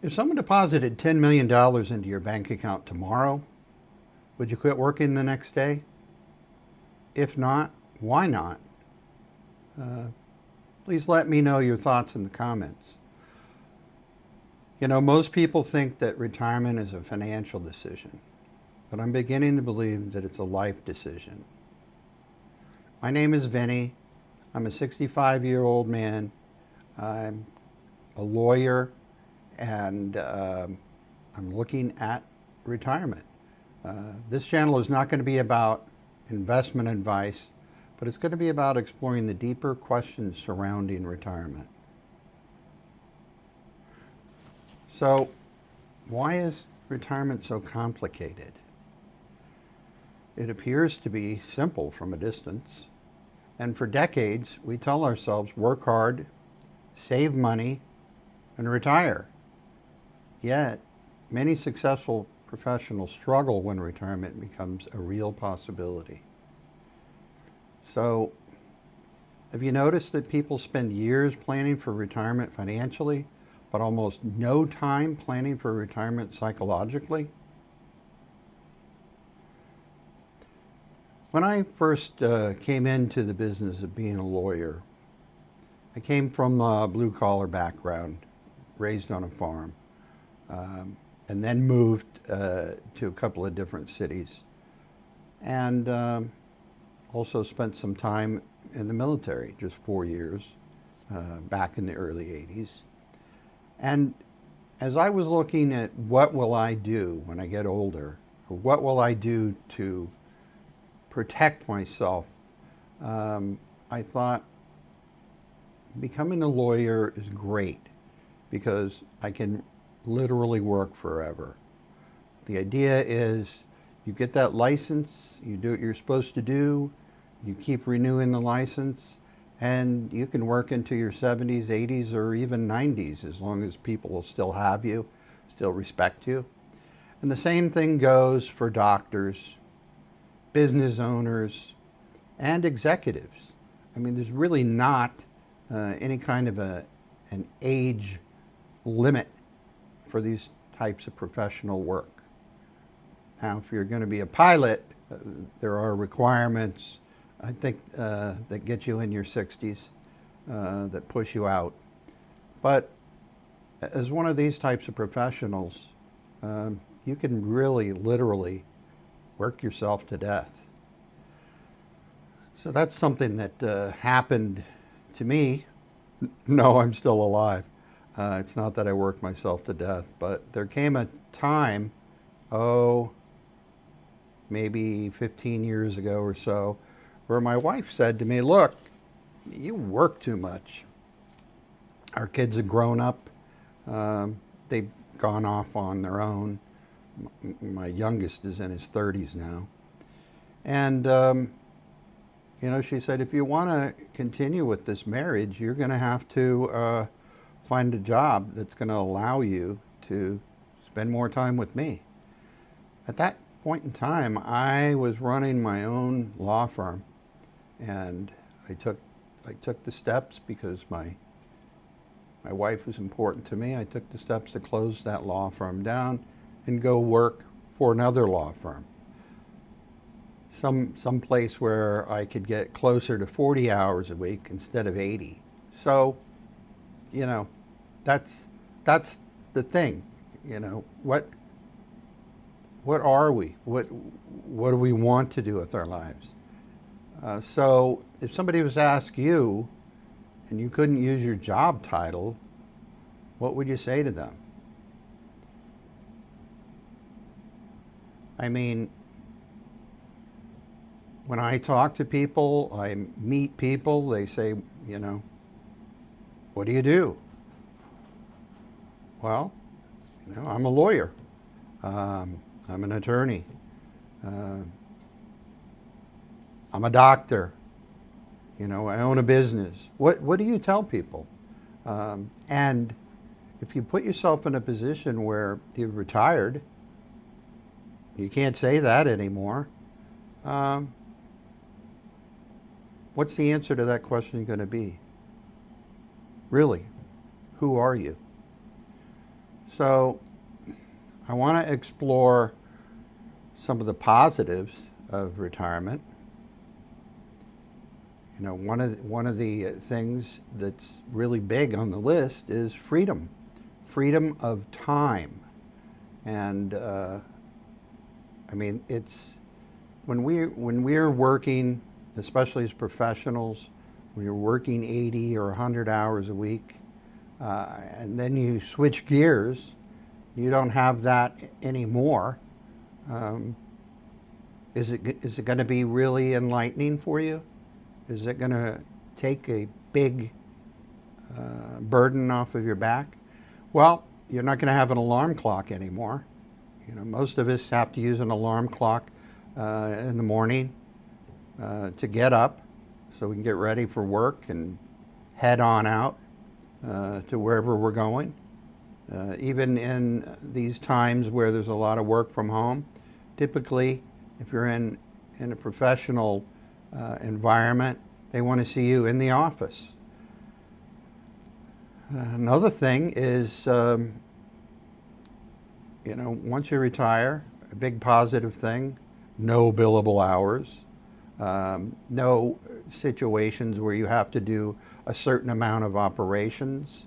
If someone deposited $10 million into your bank account tomorrow, would you quit working the next day? If not, why not? Uh, Please let me know your thoughts in the comments. You know, most people think that retirement is a financial decision, but I'm beginning to believe that it's a life decision. My name is Vinny. I'm a 65-year-old man. I'm a lawyer, and I'm looking at retirement. This channel is not going to be about investment advice, but it's going to be about exploring the deeper questions surrounding retirement. So, why is retirement so complicated? It appears to be simple from a distance. And for decades, we tell ourselves work hard, save money, and retire. Yet, many successful professionals struggle when retirement becomes a real possibility. So, have you noticed that people spend years planning for retirement financially, but almost no time planning for retirement psychologically? When I first came into the business of being a lawyer, I came from a blue-collar background, raised on a farm, and then moved to a couple of different cities, and also spent some time in the military, just 4 years, back in the early 80s. And as I was looking at what will I do when I get older, or what will I do to protect myself, I thought becoming a lawyer is great because I can literally work forever. The idea is you get that license, you do what you're supposed to do, you keep renewing the license, and you can work into your 70s, 80s, or even 90s as long as people will still have you, still respect you. And the same thing goes for doctors, business owners, and executives. I mean, there's really not any kind of an age limit for these types of professional work. Now, if you're going to be a pilot, there are requirements, I think, that get you in your 60s, that push you out. But as one of these types of professionals, you can really, literally work yourself to death. So that's something that happened to me. No, I'm still alive. It's not that I worked myself to death, but there came a time, maybe 15 years ago or so, where my wife said to me, look, you work too much. Our kids have grown up. They've gone off on their own. My youngest is in his 30s now. And, she said, if you want to continue with this marriage, you're going to have to find a job that's going to allow you to spend more time with me. At that point in time, I was running my own law firm, and I took the steps because my wife was important to me. I took the steps to close that law firm down and go work for another law firm. Some place where I could get closer to 40 hours a week instead of 80. So, that's the thing. What are we? What do we want to do with our lives? So if somebody was to ask you and you couldn't use your job title, what would you say to them? I mean, when I talk to people, I meet people, they say, what do you do? Well, I'm a lawyer. I'm an attorney. I'm a doctor. I own a business. What do you tell people? And if you put yourself in a position where you've retired, you can't say that anymore. What's the answer to that question going to be? Really, who are you? So I want to explore some of the positives of retirement. You know, one of the things that's really big on the list is freedom, freedom of time. And I mean, it's when we're working, especially as professionals, when you're working 80 or 100 hours a week, and then you switch gears, you don't have that anymore. Is it going to be really enlightening for you? Is it going to take a big burden off of your back? Well, you're not going to have an alarm clock anymore. You know, most of us have to use an alarm clock in the morning to get up so we can get ready for work and head on out to wherever we're going. Even in these times where there's a lot of work from home, typically if you're in a professional environment, they want to see you in the office. Another thing is, you know, once you retire, a big positive thing, no billable hours, no situations where you have to do a certain amount of operations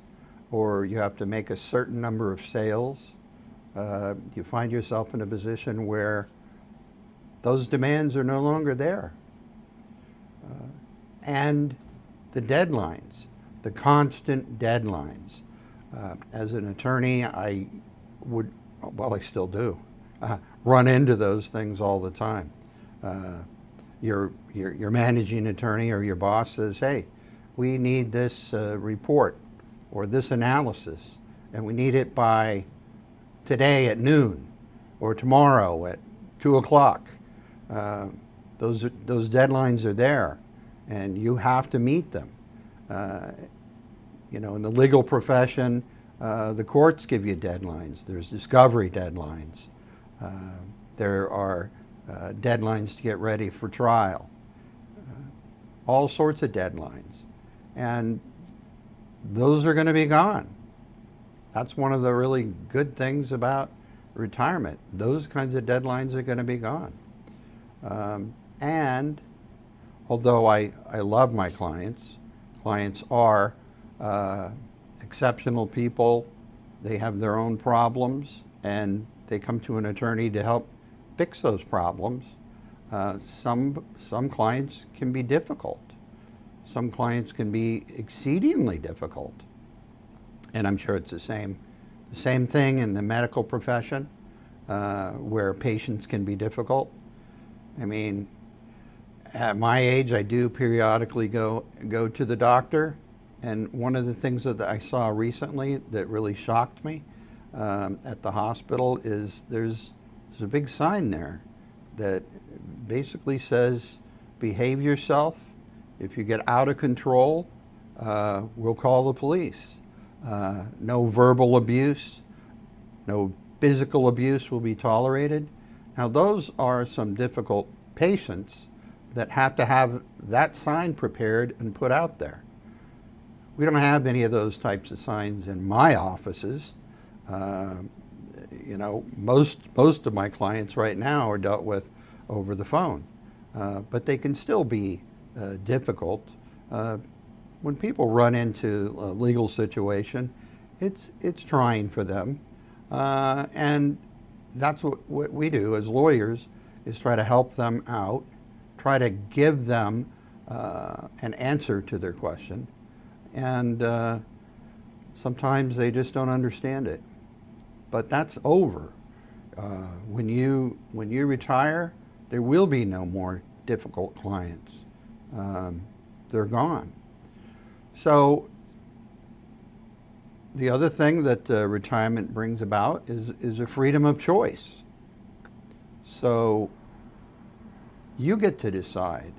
or you have to make a certain number of sales. You find yourself in a position where those demands are no longer there. And the deadlines, the constant deadlines. As an attorney, I would, well, I still do, run into those things all the time. Your managing attorney or your boss says, hey, we need this report or this analysis, and we need it by today at noon or tomorrow at 2 o'clock. Those deadlines are there, and you have to meet them. You know, in the legal profession, the courts give you deadlines. There's discovery deadlines. There are deadlines to get ready for trial. All sorts of deadlines. And those are going to be gone. That's one of the really good things about retirement. Those kinds of deadlines are going to be gone. And although I love my clients are exceptional people. They have their own problems, and they come to an attorney to help fix those problems. Some clients can be difficult. Some clients can be exceedingly difficult. And I'm sure it's the same thing in the medical profession, where patients can be difficult. I mean, at my age, I do periodically go to the doctor, and one of the things that I saw recently that really shocked me at the hospital is there's a big sign there that basically says, behave yourself. If you get out of control, we'll call the police. No verbal abuse, no physical abuse will be tolerated. Now, those are some difficult patients that have to have that sign prepared and put out there. We don't have any of those types of signs in my offices. You know, most of my clients right now are dealt with over the phone, but they can still be difficult. When people run into a legal situation, it's trying for them, and that's what we do as lawyers, is try to help them out, try to give them an answer to their question, and sometimes they just don't understand it. But that's over. When you retire, there will be no more difficult clients. They're gone. So the other thing that retirement brings about is a freedom of choice. So you get to decide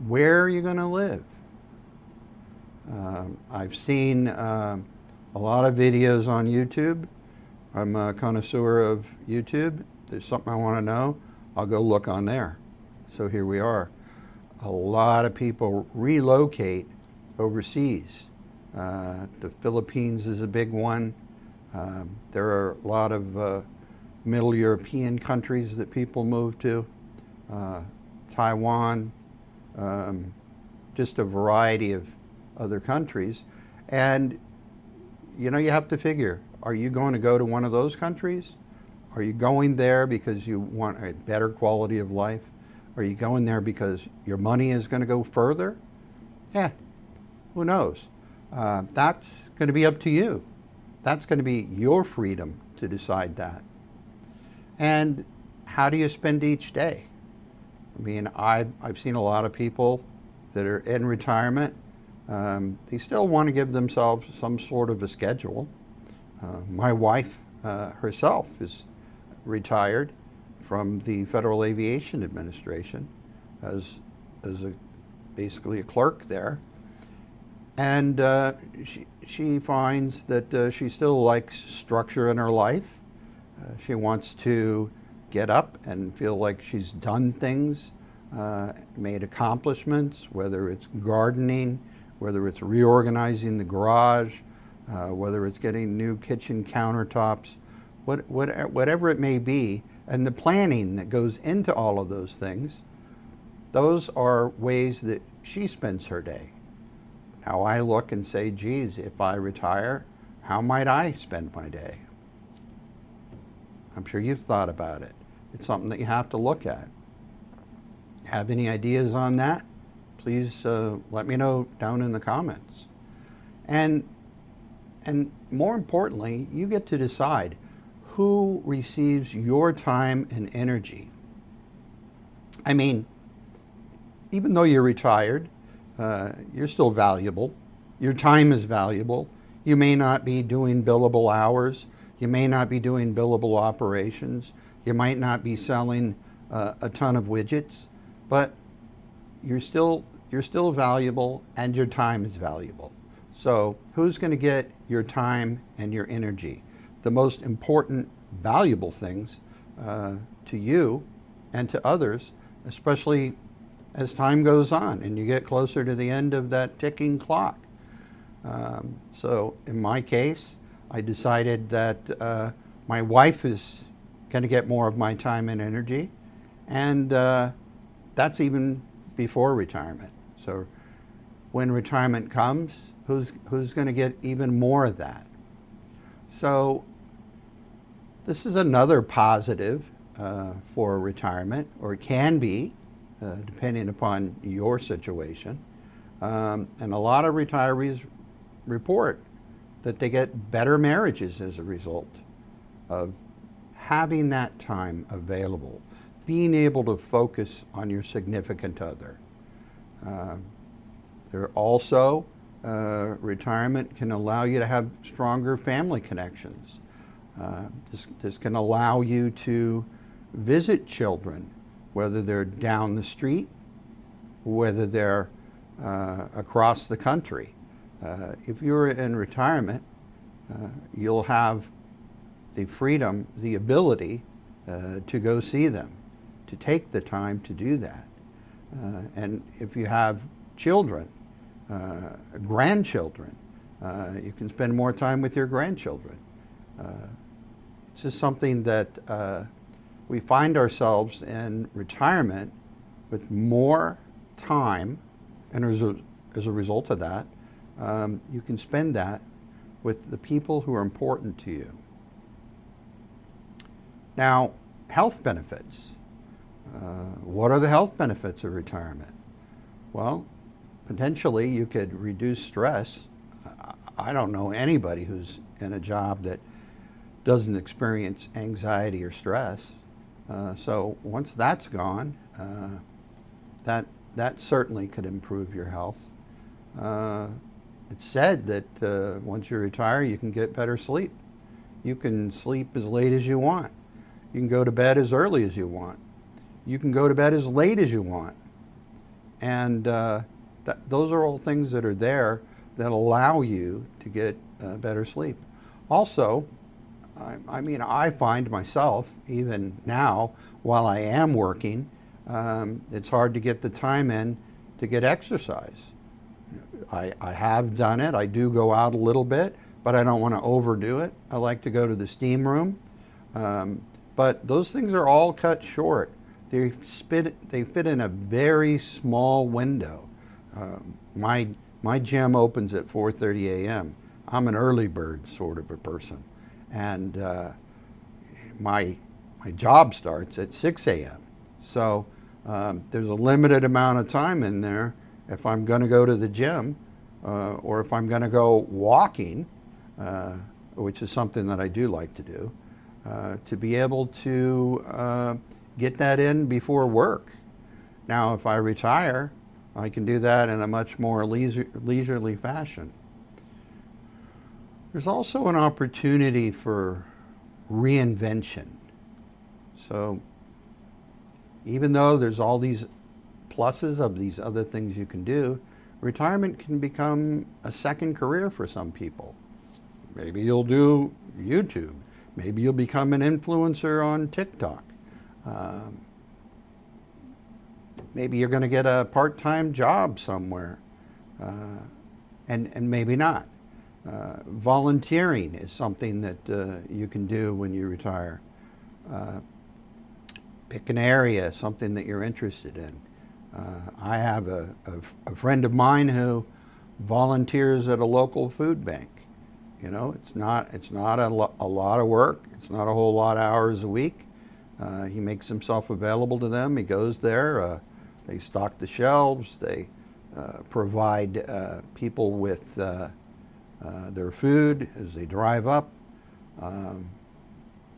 where you're going to live. I've seen a lot of videos on YouTube. I'm a connoisseur of YouTube. There's something I want to know, I'll go look on there. So here we are. A lot of people relocate overseas. The Philippines is a big one. There are a lot of Middle European countries that people move to, Taiwan, just a variety of other countries. And you have to figure, are you going to go to one of those countries? Are you going there because you want a better quality of life? Are you going there because your money is going to go further? Yeah, who knows? That's going to be up to you. That's going to be your freedom to decide that. And how do you spend each day? I mean, I've seen a lot of people that are in retirement. They still want to give themselves some sort of a schedule. My wife herself is retired from the Federal Aviation Administration as basically a clerk there. And she finds that she still likes structure in her life. She wants to get up and feel like she's done things, made accomplishments, whether it's gardening, whether it's reorganizing the garage, whether it's getting new kitchen countertops, whatever it may be, and the planning that goes into all of those things. Those are ways that she spends her day. Now I look and say, geez, if I retire, how might I spend my day? I'm sure you've thought about it. It's something that you have to look at. Have any ideas on that? Please let me know down in the comments. And more importantly, you get to decide who receives your time and energy. I mean, even though you're retired, you're still valuable. Your time is valuable. You may not be doing billable hours. You may not be doing billable operations. You might not be selling a ton of widgets, but you're still valuable, and your time is valuable. So who's going to get your time and your energy? The most important, valuable things to you and to others, especially as time goes on and you get closer to the end of that ticking clock. So in my case, I decided that my wife is going to get more of my time and energy, and that's even before retirement. So when retirement comes, who's going to get even more of that? So this is another positive for retirement, or it can be, depending upon your situation. And a lot of retirees report that they get better marriages as a result of having that time available, being able to focus on your significant other. There also, retirement can allow you to have stronger family connections. This can allow you to visit children, whether they're down the street, whether they're across the country. If you're in retirement, you'll have the freedom, the ability to go see them, to take the time to do that. And if you have children, grandchildren, you can spend more time with your grandchildren. It's just something that we find ourselves in retirement with more time, and as a result of that, you can spend that with the people who are important to you. Now, health benefits. What are the health benefits of retirement? Well, potentially you could reduce stress. I don't know anybody who's in a job that doesn't experience anxiety or stress. So once that's gone, that certainly could improve your health. It's said that once you retire, you can get better sleep. You can sleep as late as you want. You can go to bed as early as you want. You can go to bed as late as you want. And those are all things that are there that allow you to get better sleep. Also, I mean, I find myself, even now, while I am working, it's hard to get the time in to get exercise. I have done it. I do go out a little bit, but I don't want to overdo it. I like to go to the steam room. But those things are all cut short. They fit in a very small window. My gym opens at 4:30 a.m. I'm an early bird sort of a person, and my job starts at 6 a.m. So there's a limited amount of time in there if I'm going to go to the gym or if I'm going to go walking, which is something that I do like to do, to be able to get that in before work. Now, if I retire, I can do that in a much more leisurely fashion. There's also an opportunity for reinvention. So even though there's all these pluses of these other things you can do, retirement can become a second career for some people. Maybe you'll do YouTube. Maybe you'll become an influencer on TikTok. Maybe you're going to get a part-time job somewhere, and maybe not. Volunteering is something that you can do when you retire. Pick an area, something that you're interested in. I have a friend of mine who volunteers at a local food bank. You know, it's not a lot of work. It's not a whole lot of hours a week. He makes himself available to them. He goes there. They stock the shelves. They provide people with their food as they drive up,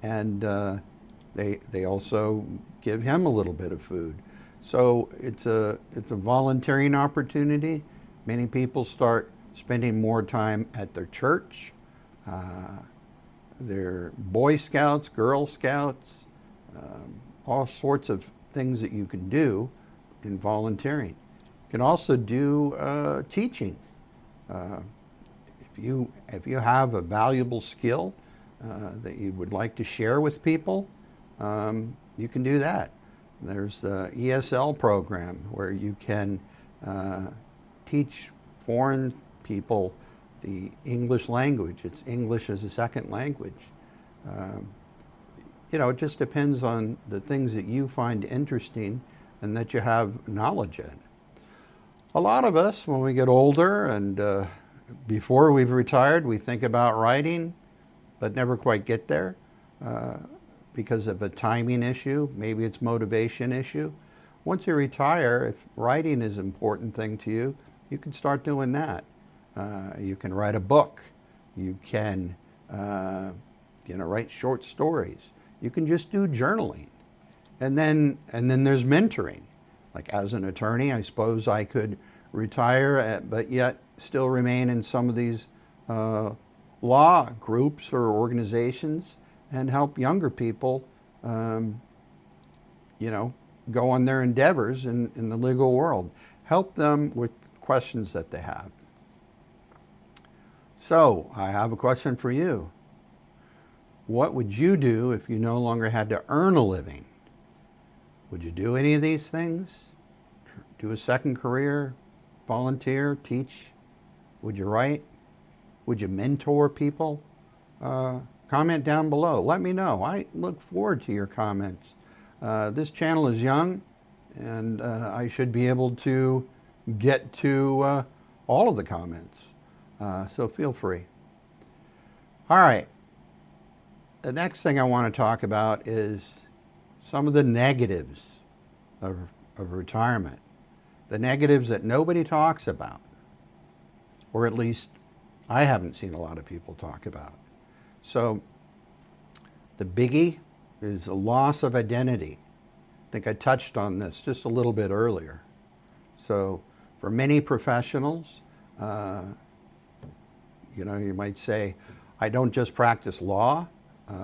and they also give him a little bit of food. So it's a volunteering opportunity. Many people start spending more time at their church, their Boy Scouts, Girl Scouts, all sorts of things that you can do in volunteering. You can also do teaching. If you have a valuable skill that you would like to share with people, you can do that. There's the ESL program where you can teach foreign people the English language. It's English as a second language. You know, it just depends on the things that you find interesting and that you have knowledge in. A lot of us, when we get older and before we've retired, we think about writing, but never quite get there because of a timing issue. Maybe it's motivation issue. Once you retire, if writing is an important thing to you, you can start doing that. You can write a book. You can write short stories. You can just do journaling. And then there's mentoring. Like as an attorney, I suppose I could retire, but yet still remain in some of these law groups or organizations and help younger people, go on their endeavors in the legal world. Help them with questions that they have. So I have a question for you. What would you do if you no longer had to earn a living? Would you do any of these things? Do a second career? Volunteer? Teach? Would you write? Would you mentor people? Comment down below. Let me know. I look forward to your comments. This channel is young, and I should be able to get to all of the comments. So feel free. All right. The next thing I want to talk about is some of the negatives of retirement. The negatives that nobody talks about, or at least I haven't seen a lot of people talk about. So the biggie is a loss of identity. I think I touched on this just a little bit earlier. So for many professionals, you might say, I don't just practice law,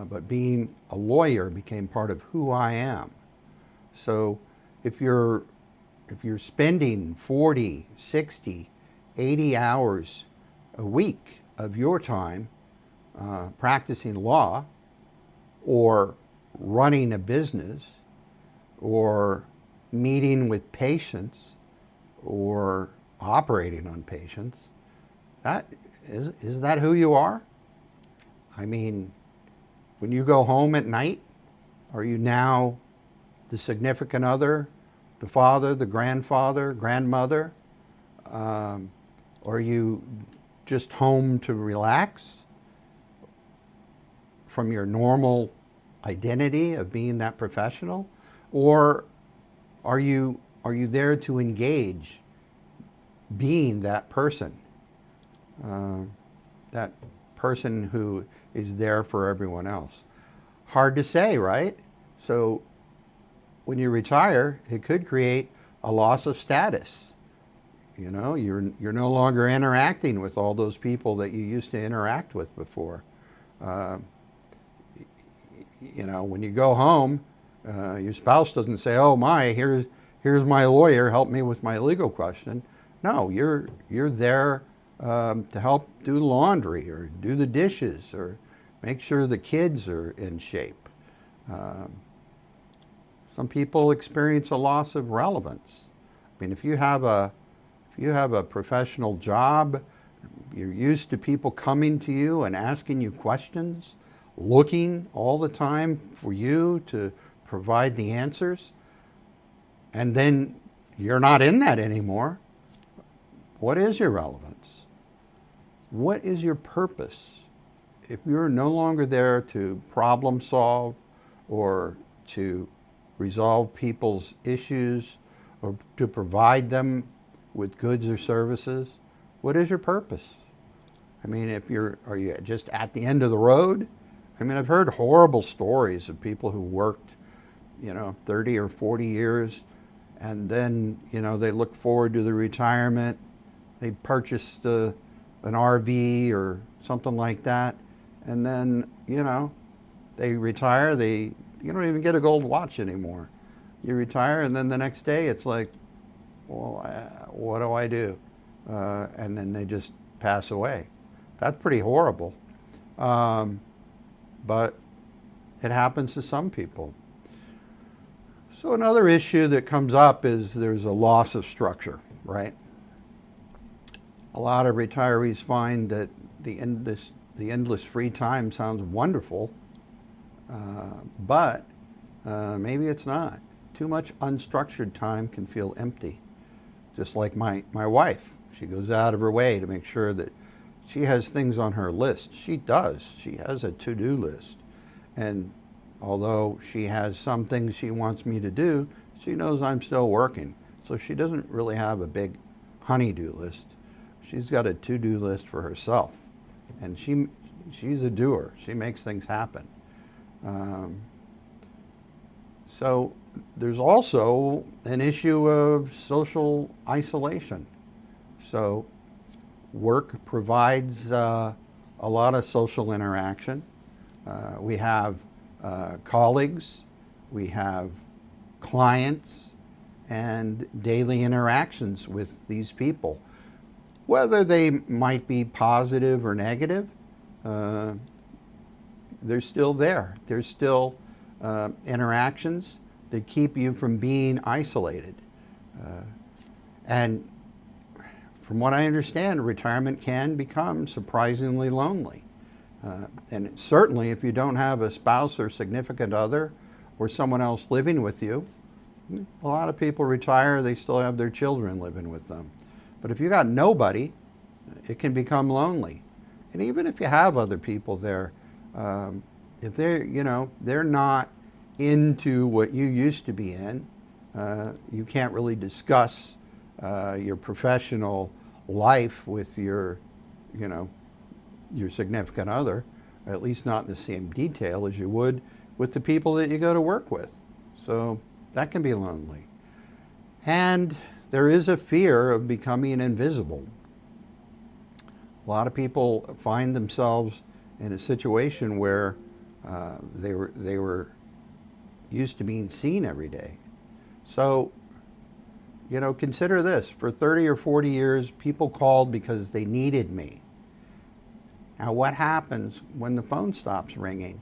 but being a lawyer became part of who I am. So if you're spending 40, 60, 80 hours a week of your time practicing law or running a business or meeting with patients or operating on patients, is that who you are? I mean, when you go home at night, are you now the significant other, the father, the grandfather, grandmother? Or are you just home to relax from your normal identity of being that professional? Or are you there to engage being that person? That person who is there for everyone else. Hard to say, right? So when you retire, it could create a loss of status. You know, you're no longer interacting with all those people that you used to interact with before. You know, when you go home, your spouse doesn't say, "Oh my, here's my lawyer, help me with my legal question." No, you're there to help do the laundry or do the dishes or make sure the kids are in shape. Some people experience a loss of relevance. I mean, if you have a professional job, you're used to people coming to you and asking you questions, looking all the time for you to provide the answers, and then you're not in that anymore. What is your relevance? What is your purpose? If you're no longer there to problem solve or to resolve people's issues or to provide them with goods or services, what is your purpose? I mean, are you just at the end of the road? I mean, I've heard horrible stories of people who worked, 30 or 40 years, and then, they look forward to the retirement. They purchased an RV or something like that, and then, they retire. You don't even get a gold watch anymore. You retire, and then the next day it's like, well, what do I do? And then they just pass away. That's pretty horrible. But it happens to some people. So another issue that comes up is there's a loss of structure, right? A lot of retirees find that the endless free time sounds wonderful, but maybe it's not. Too much unstructured time can feel empty. Just like my wife, she goes out of her way to make sure that she has things on her list. She does. She has a to-do list. And although she has some things she wants me to do, she knows I'm still working. So she doesn't really have a big honey-do list. She's got a to-do list for herself. And she's a doer. She makes things happen. So there's also an issue of social isolation. So work provides a lot of social interaction. We have colleagues, we have clients, and daily interactions with these people. Whether they might be positive or negative, they're still there. There's still interactions that keep you from being isolated. And from what I understand, retirement can become surprisingly lonely. And certainly if you don't have a spouse or significant other or someone else living with you, a lot of people retire, they still have their children living with them. But if you got nobody, it can become lonely. And even if you have other people there, if they're not into what you used to be in, you can't really discuss your professional life with your significant other, at least not in the same detail as you would with the people that you go to work with. So that can be lonely. And there is a fear of becoming invisible. A lot of people find themselves in a situation where they were used to being seen every day. So, consider this. For 30 or 40 years, people called because they needed me. Now, what happens when the phone stops ringing?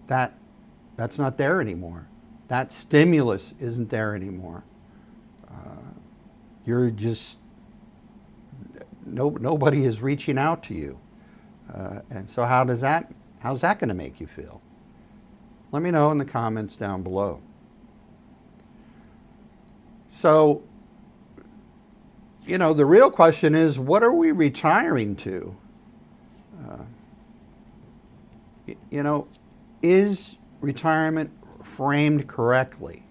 That's not there anymore. That stimulus isn't there anymore. You're just, nobody is reaching out to you. And so how's that going to make you feel? Let me know in the comments down below. So, the real question is, what are we retiring to? Is retirement framed correctly?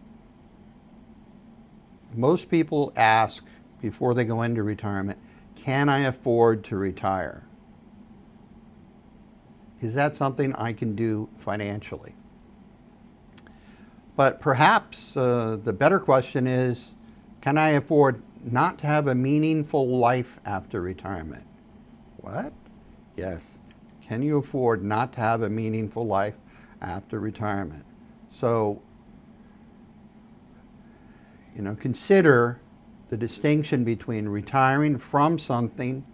Most people ask before they go into retirement, can I afford to retire? Is that something I can do financially? But perhaps the better question is, can I afford not to have a meaningful life after retirement? What? Yes. Can you afford not to have a meaningful life after retirement? So, consider the distinction between retiring from something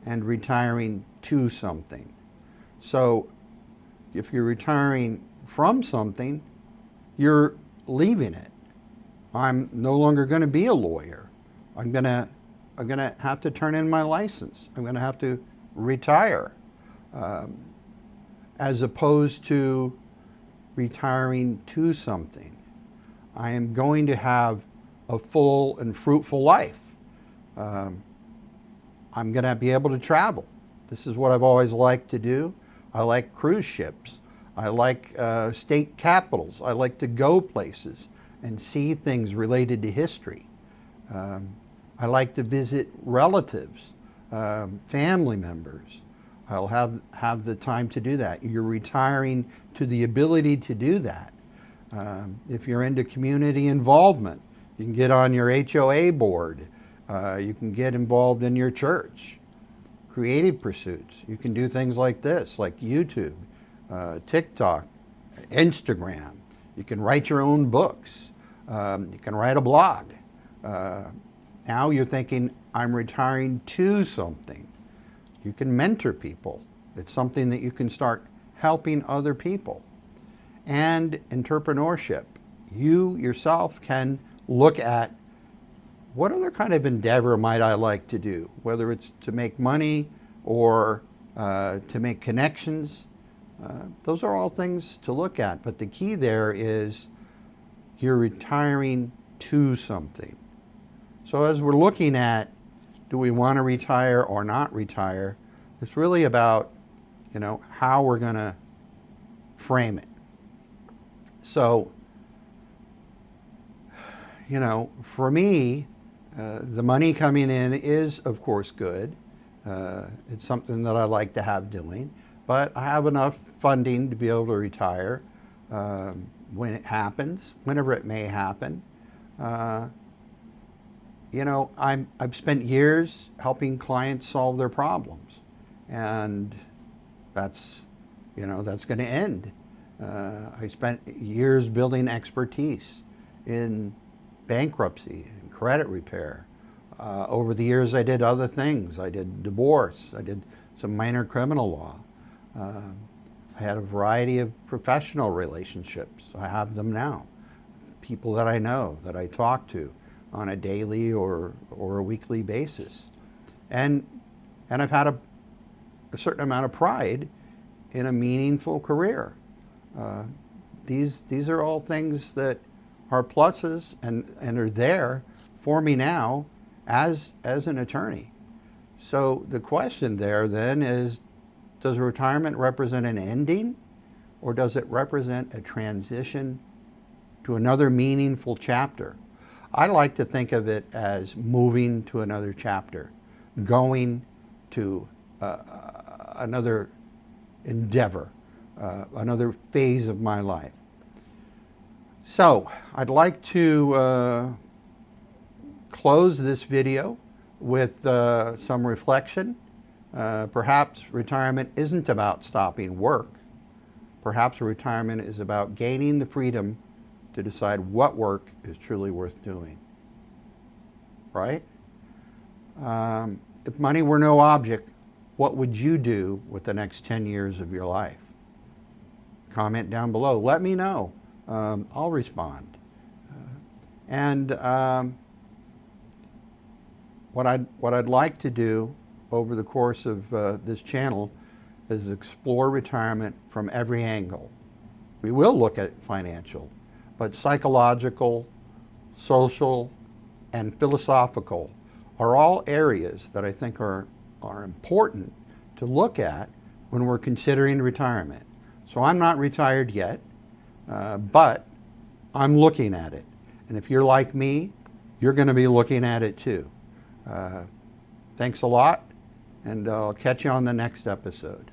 and retiring to something. So, if you're retiring from something, you're leaving it. I'm no longer going to be a lawyer. I'm going to have to turn in my license. I'm going to have to retire, as opposed to retiring to something. I am going to have a full and fruitful life. I'm going to be able to travel. This is what I've always liked to do. I like cruise ships. I like state capitals. I like to go places and see things related to history. I like to visit relatives, family members. I'll have the time to do that. You're retiring to the ability to do that. If you're into community involvement, you can get on your HOA board. You can get involved in your church. Creative pursuits. You can do things like this, like YouTube, TikTok, Instagram. You can write your own books. You can write a blog. Now you're thinking, I'm retiring to something. You can mentor people. It's something that you can start helping other people. And entrepreneurship. You yourself can look at, what other kind of endeavor might I like to do? Whether it's to make money or to make connections. Those are all things to look at. But the key there is you're retiring to something. So as we're looking at, do we want to retire or not retire, it's really about, how we're going to frame it. So, for me, the money coming in is, of course, good. It's something that I like to have doing, but I have enough funding to be able to retire when it happens, whenever it may happen. I've spent years helping clients solve their problems, and that's going to end. I spent years building expertise in bankruptcy and credit repair. Over the years, I did other things. I did divorce. I did some minor criminal law. I had a variety of professional relationships. I have them now. People that I know, that I talk to on a daily or a weekly basis. And I've had a certain amount of pride in a meaningful career. These are all things that are pluses and are there for me now as an attorney. So the question there then is, does retirement represent an ending, or does it represent a transition to another meaningful chapter? I like to think of it as moving to another chapter, going to another endeavor, another phase of my life. So I'd like to close this video with some reflection. Perhaps retirement isn't about stopping work. Perhaps retirement is about gaining the freedom to decide what work is truly worth doing. Right? If money were no object, what would you do with the next 10 years of your life? Comment down below. Let me know. I'll respond. What I'd like to do over the course of this channel is explore retirement from every angle. We will look at financial, but psychological, social, and philosophical are all areas that I think are important to look at when we're considering retirement. So I'm not retired yet, but I'm looking at it. And if you're like me, you're going to be looking at it too. Thanks a lot, and I'll catch you on the next episode.